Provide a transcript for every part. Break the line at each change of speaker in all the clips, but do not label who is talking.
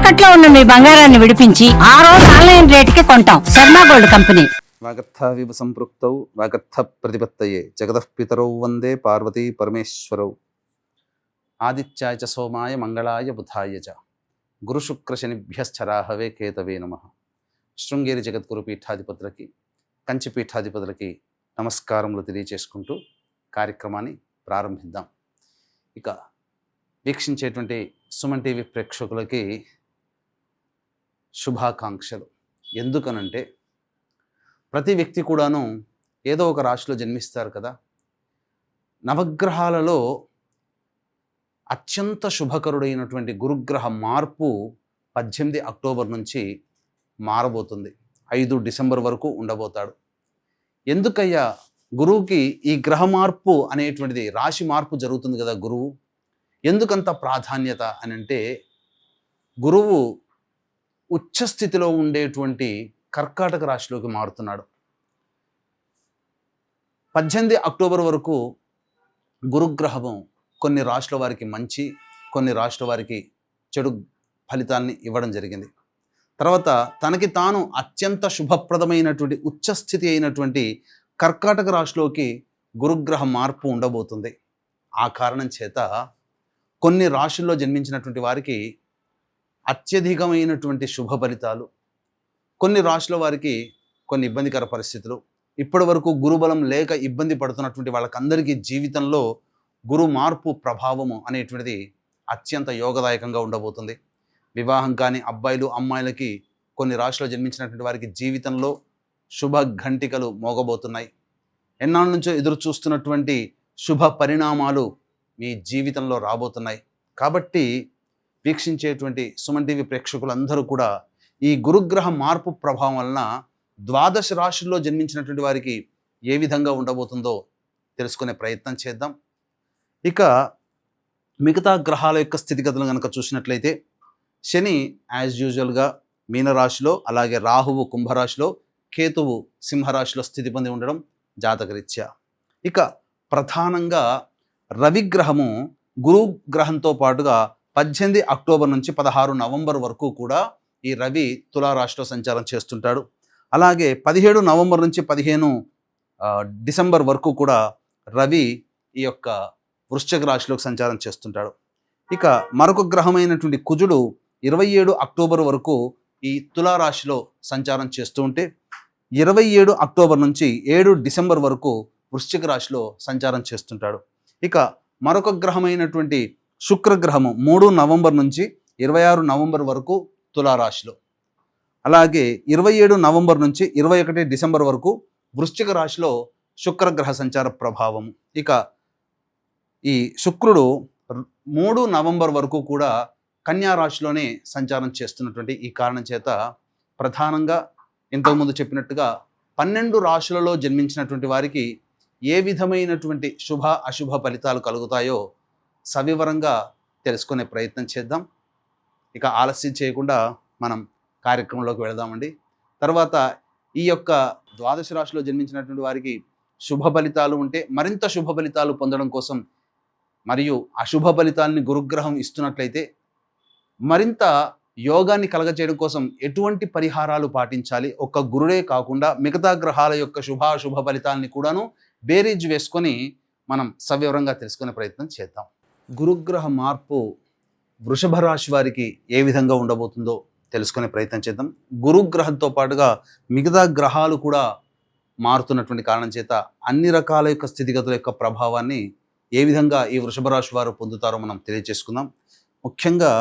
తాకట్లో ఉన్న మీ బంగారాన్ని విడిపించి ఆ రోజు ఆన్లైన్ రేటుకి కొంటాం. Sharma gold company.
వాగర్థావివ సంపృక్తౌ వాగర్థ ప్రతిపత్తయే జగతః పితరౌ వందే పార్వతీ పరమేశ్వరౌ. ఆదిత్యాయ చ సోమాయ మంగళాయ బుధాయ చ గురుశుక్రశనిభ్యశ్చరాహవే కేతవే నమః. శృంగేరి జగద్గురు పీఠాధిపతులకి, కంచి పీఠాధిపతులకి నమస్కారములు తెలియచేసుకుంటూ కార్యక్రమాన్ని ప్రారంభిద్దాం. ఇక వీక్షించేటువంటి సుమన్ టీవీ ప్రేక్షకులకి శుభాకాంక్షలు. ఎందుకనంటే ప్రతి వ్యక్తి కూడాను ఏదో ఒక రాశిలో జన్మిస్తారు కదా. నవగ్రహాలలో అత్యంత శుభకరుడైనటువంటి గురుగ్రహ మార్పు 18 అక్టోబర్ నుంచి మారబోతుంది. 5 డిసెంబర్ వరకు ఉండబోతాడు. ఎందుకయ్యా గురువుకి ఈ గ్రహ మార్పు అనేటువంటిది, రాశి మార్పు జరుగుతుంది కదా గురువు, ఎందుకంత ప్రాధాన్యత అని అంటే, గురువు ఉచ్చస్థితిలో ఉండేటువంటి కర్కాటక రాశిలోకి మారుతున్నాడు. 18 అక్టోబర్ వరకు గురుగ్రహము కొన్ని రాశుల వారికి మంచి, కొన్ని రాశుల వారికి చెడు ఫలితాల్ని ఇవ్వడం జరిగింది. తర్వాత తనకి తాను అత్యంత శుభప్రదమైనటువంటి ఉచ్చస్థితి అయినటువంటి కర్కాటక రాశిలోకి గురుగ్రహ మార్పు ఉండబోతుంది. ఆ కారణం చేత కొన్ని రాశుల్లో జన్మించినటువంటి వారికి అత్యధికమైనటువంటి శుభ ఫలితాలు, కొన్ని రాశుల వారికి కొన్ని ఇబ్బందికర పరిస్థితులు, ఇప్పటి వరకు గురుబలం లేక ఇబ్బంది పడుతున్నటువంటి వాళ్ళకందరికీ జీవితంలో గురు మార్పు ప్రభావము అనేటువంటిది అత్యంత యోగదాయకంగా ఉండబోతుంది. వివాహం కాని అబ్బాయిలు అమ్మాయిలకి, కొన్ని రాశుల్లో జన్మించినటువంటి వారికి జీవితంలో శుభ ఘంటికలు మోగబోతున్నాయి. ఎన్నాళ్ళ నుంచో ఎదురు చూస్తున్నటువంటి శుభ పరిణామాలు మీ జీవితంలో రాబోతున్నాయి. కాబట్టి వీక్షించేటువంటి సుమన్ టీవీ ప్రేక్షకులందరూ కూడా ఈ గురుగ్రహ మార్పు ప్రభావం వలన 12 రాశుల్లో జన్మించినటువంటి వారికి ఏ విధంగా ఉండబోతుందో తెలుసుకునే ప్రయత్నం చేద్దాం. ఇక మిగతా గ్రహాల యొక్క స్థితిగతులు కనుక చూసినట్లయితే, శని యాజ్ యూజువల్గా మీనరాశిలో, అలాగే రాహువు కుంభరాశిలో, కేతువు సింహరాశిలో స్థితి పొంది ఉండడం జాతకరీత్యా. ఇక ప్రధానంగా రవిగ్రహము గురు గ్రహంతో పాటుగా 18 అక్టోబర్ నుంచి 16 నవంబర్ వరకు కూడా ఈ రవి తులారాశిలో సంచారం చేస్తుంటాడు. అలాగే 17 నవంబర్ నుంచి 15 డిసెంబర్ వరకు కూడా రవి ఈ యొక్క వృశ్చిక రాశిలోకి సంచారం చేస్తుంటాడు. ఇక మరొక గ్రహమైనటువంటి కుజుడు 27 అక్టోబర్ వరకు ఈ తులారాశిలో సంచారం చేస్తూ ఉంటే, 27 అక్టోబర్ నుంచి 7 డిసెంబర్ వరకు వృశ్చిక రాశిలో సంచారం చేస్తుంటాడు. ఇక మరొక గ్రహమైనటువంటి శుక్రగ్రహము 3 నవంబర్ నుంచి 26 నవంబర్ వరకు తులారాశిలో, అలాగే 27 నవంబర్ నుంచి 21 డిసెంబర్ వరకు వృశ్చిక రాశిలో శుక్రగ్రహ సంచార ప్రభావం. ఇక ఈ శుక్రుడు 3 నవంబర్ వరకు కూడా కన్యా రాశిలోనే సంచారం చేస్తున్నటువంటి ఈ కారణం చేత ప్రధానంగా ఇంతకుముందు చెప్పినట్టుగా 12 రాశులలో జన్మించినటువంటి వారికి ఏ విధమైనటువంటి శుభ అశుభ ఫలితాలు కలుగుతాయో సవివరంగా తెలుసుకునే ప్రయత్నం చేద్దాం. ఇక ఆలస్యం చేయకుండా మనం కార్యక్రమంలోకి వెళదామండి. తర్వాత ఈ యొక్క 12 రాశిలో జన్మించినటువంటి వారికి శుభ ఫలితాలు ఉంటే మరింత శుభ ఫలితాలు పొందడం కోసం, మరియు అశుభ ఫలితాలని గురుగ్రహం ఇస్తున్నట్లయితే మరింత యోగాన్ని కలగచేయడం కోసం ఎటువంటి పరిహారాలు పాటించాలి, ఒక్క గురుడే కాకుండా మిగతా గ్రహాల యొక్క శుభాశుభ ఫలితాలని కూడాను బేరీజ్ వేసుకొని మనం సవివరంగా తెలుసుకునే ప్రయత్నం చేద్దాం. గురుగ్రహ మార్పు వృషభ రాశి వారికి ఏ విధంగా ఉండబోతుందో తెలుసుకునే ప్రయత్నం చేద్దాం. గురుగ్రహంతో పాటుగా మిగతా గ్రహాలు కూడా మారుతున్నటువంటి కారణం చేత అన్ని రకాల యొక్క స్థితిగతుల యొక్క ప్రభావాన్ని ఏ విధంగా ఈ వృషభ రాశి వారు పొందుతారో మనం తెలియజేసుకుందాం. ముఖ్యంగా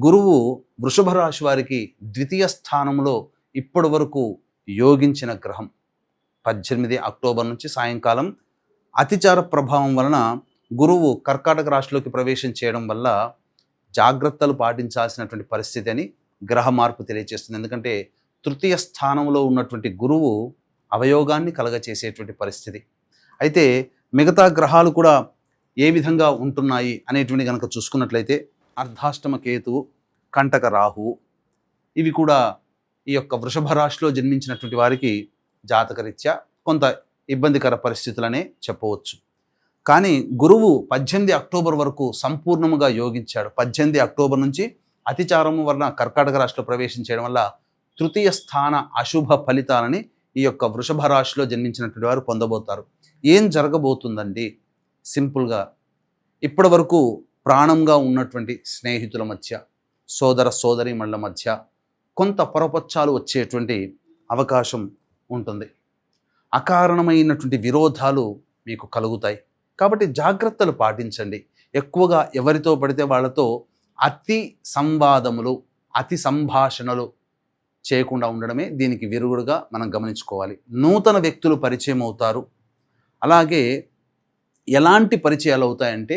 గురువు వృషభ రాశి వారికి ద్వితీయ స్థానంలో ఇప్పటి వరకు యోగించిన గ్రహం. 18 అక్టోబర్ నుంచి సాయంకాలం అతిచార ప్రభావం వలన గురువు కర్కాటక రాశిలోకి ప్రవేశం చేయడం వల్ల జాగ్రత్తలు పాటించాల్సినటువంటి పరిస్థితి అని గ్రహ మార్పు తెలియజేస్తుంది. ఎందుకంటే తృతీయ స్థానంలో ఉన్నటువంటి గురువు అవయోగాన్ని కలగచేసేటువంటి పరిస్థితి. అయితే మిగతా గ్రహాలు కూడా ఏ విధంగా ఉంటున్నాయి అనేటువంటి కనుక చూసుకున్నట్లయితే, అర్ధాష్టమ కేతువు, కంటక రాహువు, ఇవి కూడా ఈ యొక్క వృషభ రాశిలో జన్మించినటువంటి వారికి జాతకరీత్యా కొంత ఇబ్బందికర పరిస్థితులనే చెప్పవచ్చు. కానీ గురువు 18 అక్టోబర్ వరకు సంపూర్ణముగా యోగించాడు. 18 అక్టోబర్ నుంచి అతిచారము వలన కర్కాటక రాశిలో ప్రవేశం చేయడం వల్ల తృతీయ స్థాన అశుభ ఫలితాలని ఈ యొక్క వృషభ రాశిలో జన్మించినటువంటి వారు పొందబోతారు. ఏం జరగబోతుందండి? సింపుల్గా ఇప్పటి వరకు ప్రాణంగా ఉన్నటువంటి స్నేహితుల మధ్య, సోదర సోదరీమణుల మధ్య కొంత పొరపచ్చాలు వచ్చేటువంటి అవకాశం ఉంటుంది. అకారణమైనటువంటి విరోధాలు మీకు కలుగుతాయి. కాబట్టి జాగ్రత్తలు పాటించండి. ఎక్కువగా ఎవరితో పడితే వాళ్ళతో అతి సంవాదములు, అతి సంభాషణలు చేయకుండా ఉండడమే దీనికి విరుగుడుగా మనం గమనించుకోవాలి. నూతన వ్యక్తులు పరిచయం అవుతారు. అలాగే ఎలాంటి పరిచయాలు అవుతాయంటే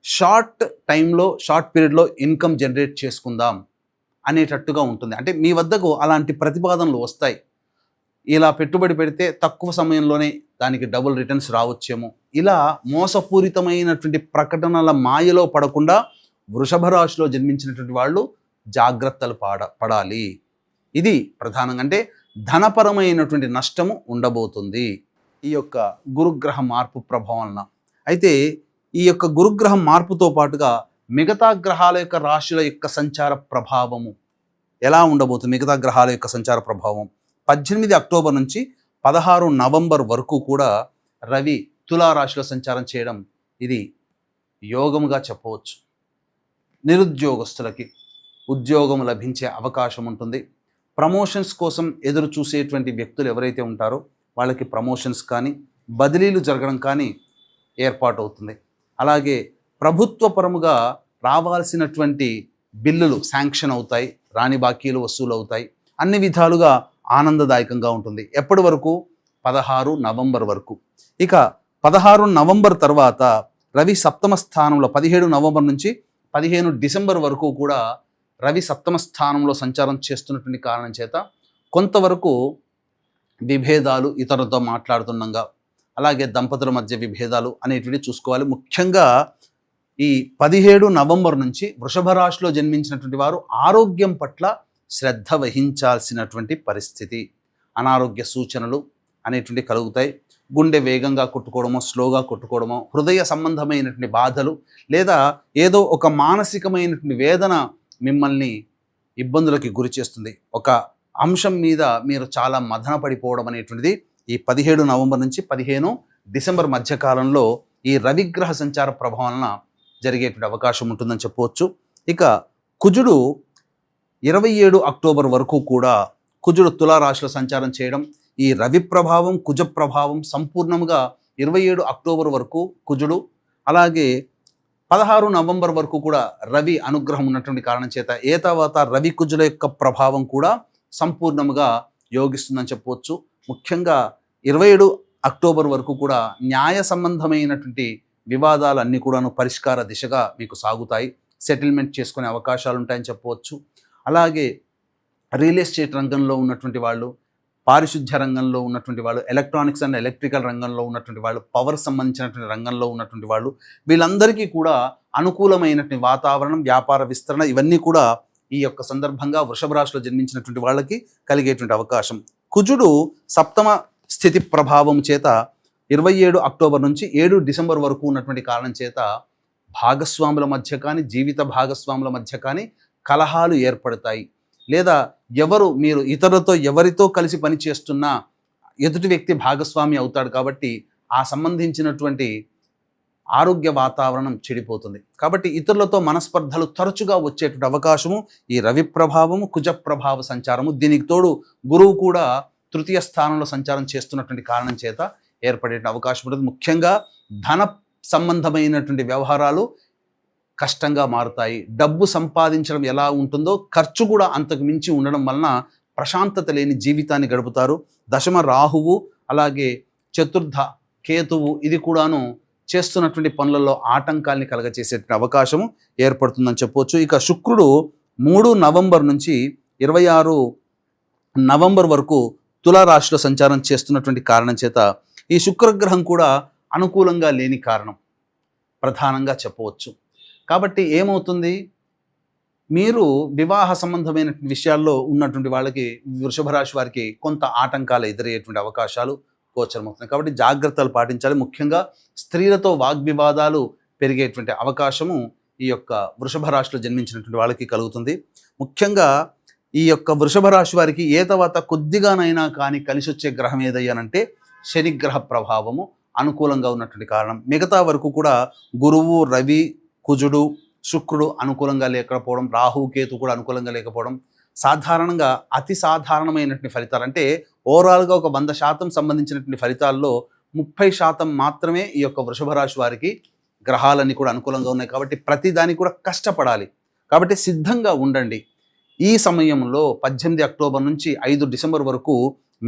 షార్ట్ టైంలో, షార్ట్ పీరియడ్లో ఇన్కమ్ జనరేట్ చేసుకుందాం అనేటట్టుగా ఉంటుంది. అంటే మీ వద్దకు అలాంటి ప్రతిపాదనలు వస్తాయి. ఇలా పెట్టుబడి పెడితే తక్కువ సమయంలోనే దానికి డబుల్ రిటర్న్స్ రావచ్చేమో. ఇలా మోసపూరితమైనటువంటి ప్రకటనల మాయలో పడకుండా వృషభ రాశిలో జన్మించినటువంటి వాళ్ళు జాగ్రత్తలు పడాలి. ఇది ప్రధానంగా. అంటే ధనపరమైనటువంటి నష్టము ఉండబోతుంది ఈ యొక్క గురుగ్రహ మార్పు ప్రభావం వలన. అయితే ఈ యొక్క గురుగ్రహం మార్పుతో పాటుగా మిగతా గ్రహాల యొక్క రాశుల యొక్క సంచార ప్రభావము ఎలా ఉండబోతుంది? మిగతా గ్రహాల యొక్క సంచార ప్రభావం 18 అక్టోబర్ నుంచి 16 నవంబర్ వరకు కూడా రవి తులారాశిలో సంచారం చేయడం ఇది యోగముగా చెప్పవచ్చు. నిరుద్యోగస్తులకి ఉద్యోగం లభించే అవకాశం ఉంటుంది. ప్రమోషన్స్ కోసం ఎదురు చూసేటువంటి వ్యక్తులు ఎవరైతే ఉంటారో వాళ్ళకి ప్రమోషన్స్ కానీ, బదిలీలు జరగడం కానీ ఏర్పాటు అవుతుంది. అలాగే ప్రభుత్వపరముగా రావాల్సినటువంటి బిల్లులు శాంక్షన్ అవుతాయి, రాని బాకీలు వసూలు అవుతాయి. అన్ని విధాలుగా ఆనందదాయకంగా ఉంటుంది. ఎప్పటి వరకు? 16 నవంబర్ వరకు. ఇక 16 నవంబర్ తర్వాత రవి సప్తమ స్థానంలో 17 నవంబర్ నుంచి 15 డిసెంబర్ వరకు కూడా రవి సప్తమ స్థానంలో సంచారం చేస్తున్నటువంటి కారణం చేత కొంతవరకు విభేదాలు, ఇతరులతో మాట్లాడుతుండగా, అలాగే దంపతుల మధ్య విభేదాలు అనేటివి చూసుకోవాలి. ముఖ్యంగా ఈ 17 నవంబర్ నుంచి వృషభ రాశిలో జన్మించినటువంటి వారు ఆరోగ్యం పట్ల శ్రద్ధ వహించాల్సినటువంటి పరిస్థితి. అనారోగ్య సూచనలు అనేటువంటి కలుగుతాయి. గుండె వేగంగా కొట్టుకోవడమో, స్లోగా కొట్టుకోవడమో, హృదయ సంబంధమైనటువంటి బాధలు, లేదా ఏదో ఒక మానసికమైనటువంటి వేదన మిమ్మల్ని ఇబ్బందులకి గురి చేస్తుంది. ఒక అంశం మీద మీరు చాలా మదన పడిపోవడం అనేటువంటిది ఈ 17 నవంబర్ నుంచి 15 డిసెంబర్ మధ్యకాలంలో ఈ రవిగ్రహ సంచార ప్రభావం వలన జరిగేటువంటి అవకాశం ఉంటుందని చెప్పవచ్చు. ఇక కుజుడు 27 అక్టోబర్ వరకు కూడా కుజుడు తులారాశిలో సంచారం చేయడం, ఈ రవి ప్రభావం, కుజ ప్రభావం సంపూర్ణంగా 27 అక్టోబర్ వరకు కుజుడు, అలాగే 16 నవంబర్ వరకు కూడా రవి అనుగ్రహం ఉన్నటువంటి కారణం చేత తర్వాత రవి కుజుల యొక్క ప్రభావం కూడా సంపూర్ణముగా యోగిస్తుందని చెప్పవచ్చు. ముఖ్యంగా 27 అక్టోబర్ వరకు కూడా న్యాయ సంబంధమైనటువంటి వివాదాలన్నీ కూడాను పరిష్కార దిశగా మీకు సాగుతాయి. సెటిల్మెంట్ చేసుకునే అవకాశాలు ఉంటాయని చెప్పవచ్చు. అలాగే రియల్ ఎస్టేట్ రంగంలో ఉన్నటువంటి వాళ్ళు, పారిశుద్ధ్య రంగంలో ఉన్నటువంటి వాళ్ళు, ఎలక్ట్రానిక్స్ అండ్ ఎలక్ట్రికల్ రంగంలో ఉన్నటువంటి వాళ్ళు, పవర్ సంబంధించినటువంటి రంగంలో ఉన్నటువంటి వాళ్ళు, వీళ్ళందరికీ కూడా అనుకూలమైనటువంటి వాతావరణం, వ్యాపార విస్తరణ ఇవన్నీ కూడా ఈ యొక్క సందర్భంగా వృషభ రాశిలో జన్మించినటువంటి వాళ్ళకి కలిగేటువంటి అవకాశం. కుజుడు సప్తమ స్థితి ప్రభావం చేత 27 అక్టోబర్ నుంచి 7 డిసెంబర్ వరకు ఉన్నటువంటి కారణం చేత భాగస్వాముల మధ్య కానీ, జీవిత భాగస్వాముల మధ్య కానీ కలహాలు ఏర్పడతాయి. లేదా మీరు ఇతరులతో ఎవరితో కలిసి పని చేస్తున్నా ఎదుటి వ్యక్తి భాగస్వామి అవుతాడు. కాబట్టి ఆ సంబంధించినటువంటి ఆరోగ్య వాతావరణం చెడిపోతుంది. కాబట్టి ఇతరులతో మనస్పర్ధలు తరచుగా వచ్చేటువంటి అవకాశము ఈ రవి ప్రభావము, కుజ ప్రభావ సంచారము, దీనికి తోడు గురువు కూడా తృతీయ స్థానంలో సంచారం చేస్తున్నటువంటి కారణం చేత ఏర్పడే అవకాశం ఉంటుంది. ముఖ్యంగా ధన సంబంధమైనటువంటి వ్యవహారాలు కష్టంగా మారుతాయి. డబ్బు సంపాదించడం ఎలా ఉంటుందో ఖర్చు కూడా అంతకు మించి ఉండడం వలన ప్రశాంతత లేని జీవితాన్ని గడుపుతారు. దశమ రాహువు, అలాగే చతుర్థ కేతువు ఇది కూడాను చేస్తున్నటువంటి పనులలో ఆటంకాల్ని కలగచేసేటువంటి అవకాశము ఏర్పడుతుందని చెప్పవచ్చు. ఇక శుక్రుడు 3 నవంబర్ నుంచి 26 నవంబర్ వరకు తులారాశిలో సంచారం చేస్తున్నటువంటి కారణం చేత ఈ శుక్రగ్రహం కూడా అనుకూలంగా లేని కారణం ప్రధానంగా చెప్పవచ్చు. కాబట్టి ఏమవుతుంది? మీరు వివాహ సంబంధమైన విషయాల్లో ఉన్నటువంటి వాళ్ళకి, వృషభ రాశి వారికి కొంత ఆటంకాలు ఎదురయ్యేటువంటి అవకాశాలు గోచరమవుతున్నాయి. కాబట్టి జాగ్రత్తలు పాటించాలి. ముఖ్యంగా స్త్రీలతో వాగ్వివాదాలు పెరిగేటువంటి అవకాశము ఈ యొక్క వృషభ రాశిలో జన్మించినటువంటి వాళ్ళకి కలుగుతుంది. ముఖ్యంగా ఈ యొక్క వృషభ రాశి వారికి ఏ తర్వాత కొద్దిగానైనా కానీ కలిసి వచ్చే గ్రహం ఏదయ్యానంటే శనిగ్రహ ప్రభావము అనుకూలంగా ఉన్నటువంటి కారణం. మిగతా వరకు కూడా గురువు, రవి, కుజుడు, శుక్రుడు అనుకూలంగా లేకపోవడం, రాహు, కేతు కూడా అనుకూలంగా లేకపోవడం, సాధారణంగా అతి సాధారణమైనటువంటి ఫలితాలు అంటే ఓవరాల్గా ఒక 100% సంబంధించినటువంటి ఫలితాల్లో 30% మాత్రమే ఈ యొక్క వృషభ రాశి వారికి గ్రహాలన్నీ కూడా అనుకూలంగా ఉన్నాయి. కాబట్టి ప్రతి దానికి కూడా కష్టపడాలి. కాబట్టి సిద్ధంగా ఉండండి. ఈ సమయంలో 18 అక్టోబర్ నుంచి 5 డిసెంబర్ వరకు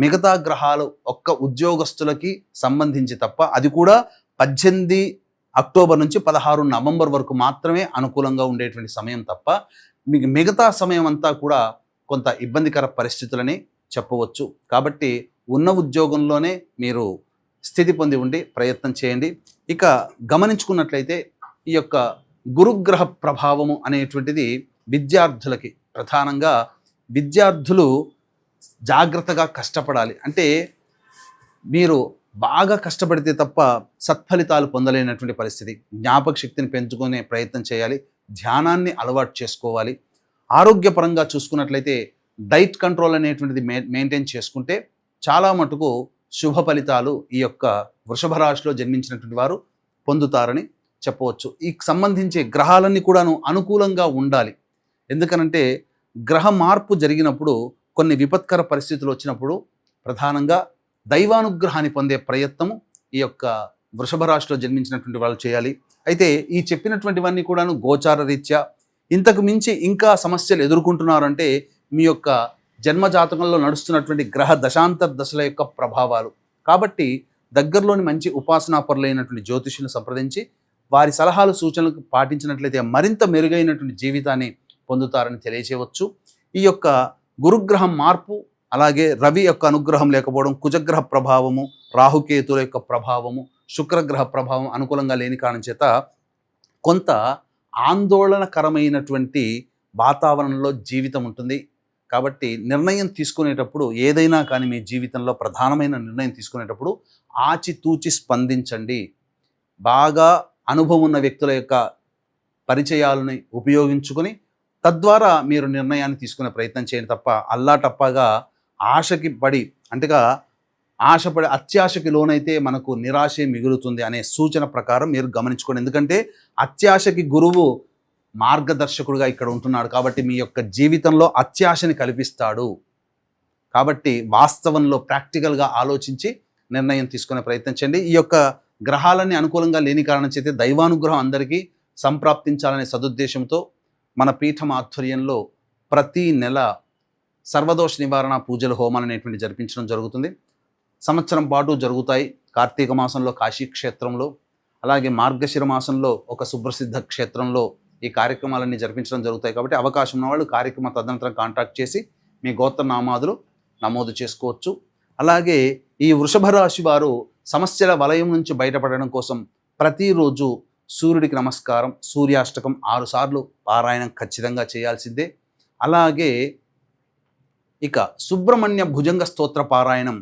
మిగతా గ్రహాలు ఒక్క ఉద్యోగస్తులకి సంబంధించి తప్ప, అది కూడా 18 అక్టోబర్ నుంచి 16 నవంబర్ వరకు మాత్రమే అనుకూలంగా ఉండేటువంటి సమయం తప్ప మిగతా సమయం అంతా కూడా కొంత ఇబ్బందికర పరిస్థితులని చెప్పవచ్చు. కాబట్టి ఉన్న ఉద్యోగంలోనే మీరు స్థితి పొంది ఉండి ప్రయత్నం చేయండి. ఇక గమనించుకున్నట్లయితే ఈ యొక్క గురుగ్రహ ప్రభావము అనేటువంటిది విద్యార్థులకి, ప్రధానంగా విద్యార్థులు జాగ్రత్తగా కష్టపడాలి. అంటే మీరు బాగా కష్టపడితే తప్ప సత్ఫలితాలు పొందలేనటువంటి పరిస్థితి. జ్ఞాపక శక్తిని పెంచుకునే ప్రయత్నం చేయాలి. ధ్యానాన్ని అలవాటు చేసుకోవాలి. ఆరోగ్యపరంగా చూసుకున్నట్లయితే డైట్ కంట్రోల్ అనేటువంటిది మెయింటైన్ చేసుకుంటే చాలా మటుకు శుభ ఫలితాలు ఈ యొక్క వృషభ రాశిలో జన్మించినటువంటి వారు పొందుతారని చెప్పవచ్చు. ఈ సంబంధించే గ్రహాలన్నీ కూడాను అనుకూలంగా ఉండాలి. ఎందుకనంటే గ్రహ మార్పు జరిగినప్పుడు, కొన్ని విపత్కర పరిస్థితులు వచ్చినప్పుడు ప్రధానంగా దైవానుగ్రహాన్ని పొందే ప్రయత్నం ఈ యొక్క వృషభ రాశిలో జన్మించినటువంటి వాళ్ళు చేయాలి. అయితే ఈ చెప్పినటువంటివన్నీ కూడాను గోచార రీత్యా, ఇంతకు మించి ఇంకా సమస్యలు ఎదుర్కొంటున్నారంటే మీ యొక్క జన్మజాతకంలో నడుస్తున్నటువంటి గ్రహ దశాంతర దశల యొక్క ప్రభావాలు. కాబట్టి దగ్గరలోని మంచి ఉపాసనాపరులైనటువంటి జ్యోతిషులను సంప్రదించి వారి సలహాలు, సూచనలకు పాటించినట్లయితే మరింత మెరుగైనటువంటి జీవితాన్ని పొందుతారని తెలియచేయవచ్చు. ఈ యొక్క గురుగ్రహం మార్పు, అలాగే రవి యొక్క అనుగ్రహం లేకపోవడం, కుజగ్రహ ప్రభావము, రాహుకేతుల యొక్క ప్రభావము, శుక్రగ్రహ ప్రభావం అనుకూలంగా లేని కారణం చేత కొంత ఆందోళనకరమైనటువంటి వాతావరణంలో జీవితం ఉంటుంది. కాబట్టి నిర్ణయం తీసుకునేటప్పుడు, ఏదైనా కానీ మీ జీవితంలో ప్రధానమైన నిర్ణయం తీసుకునేటప్పుడు ఆచితూచి స్పందించండి. బాగా అనుభవం ఉన్న వ్యక్తుల యొక్క పరిచయాలని ఉపయోగించుకొని తద్వారా మీరు నిర్ణయాన్ని తీసుకునే ప్రయత్నం చేయండి తప్ప అల్లాటప్పగా ఆశకి పడి, అంటేగా ఆశపడి అత్యాశకి లోనైతే మనకు నిరాశే మిగులుతుంది అనే సూచన ప్రకారం మీరు గమనించుకోండి. ఎందుకంటే అత్యాశకి గురువు మార్గదర్శకుడుగా ఇక్కడ ఉంటున్నాడు. కాబట్టి మీ యొక్క జీవితంలో అత్యాశని కల్పిస్తాడు. కాబట్టి వాస్తవంలో ప్రాక్టికల్గా ఆలోచించి నిర్ణయం తీసుకునే ప్రయత్నం చేయండి. ఈ యొక్క గ్రహాలన్నీ అనుకూలంగా లేని కారణం చేత దైవానుగ్రహం అందరికీ సంప్రాప్తించాలనే సదుద్దేశంతో మన పీఠం ఆధ్వర్యంలో ప్రతి నెల సర్వదోష నివారణ పూజలు, హోమాలు అనేటువంటి జరిపించడం జరుగుతుంది. సంవత్సరం పాటు జరుగుతాయి. కార్తీక మాసంలో కాశీ క్షేత్రంలో, అలాగే మార్గశిర మాసంలో ఒక సుప్రసిద్ధ క్షేత్రంలో ఈ కార్యక్రమాలన్నీ జరిపించడం జరుగుతాయి. కాబట్టి అవకాశం ఉన్నవాళ్ళు కార్యక్రమ తదనంతరం కాంటాక్ట్ చేసి మీ గోత్రనామాదులు నమోదు చేసుకోవచ్చు. అలాగే ఈ వృషభ రాశి వారు సమస్యల వలయం నుంచి బయటపడడం కోసం ప్రతిరోజు సూర్యుడికి నమస్కారం, సూర్యాష్టకం 6 సార్లు పారాయణం ఖచ్చితంగా చేయాల్సిందే. అలాగే ఇక సుబ్రహ్మణ్య భుజంగ స్తోత్ర పారాయణం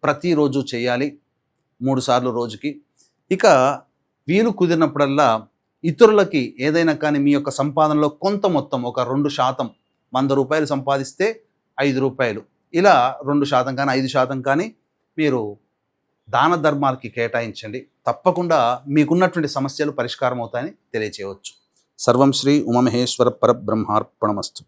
ప్రతిరోజు చేయాలి, 3 సార్లు రోజుకి. ఇక వీలు కుదిరినప్పుడల్లా ఇతరులకి ఏదైనా కానీ మీ యొక్క సంపాదనలో కొంత మొత్తం, ఒక 2%, 100 రూపాయలు సంపాదిస్తే 5 రూపాయలు, ఇలా 2% కానీ 5% కానీ మీరు దాన ధర్మాలకి కేటాయించండి. తప్పకుండా మీకున్నటువంటి సమస్యలు పరిష్కారం అవుతాయని తెలియచేయవచ్చు. సర్వం శ్రీ ఉమామహేశ్వర పరబ్రహ్మార్పణమస్తు.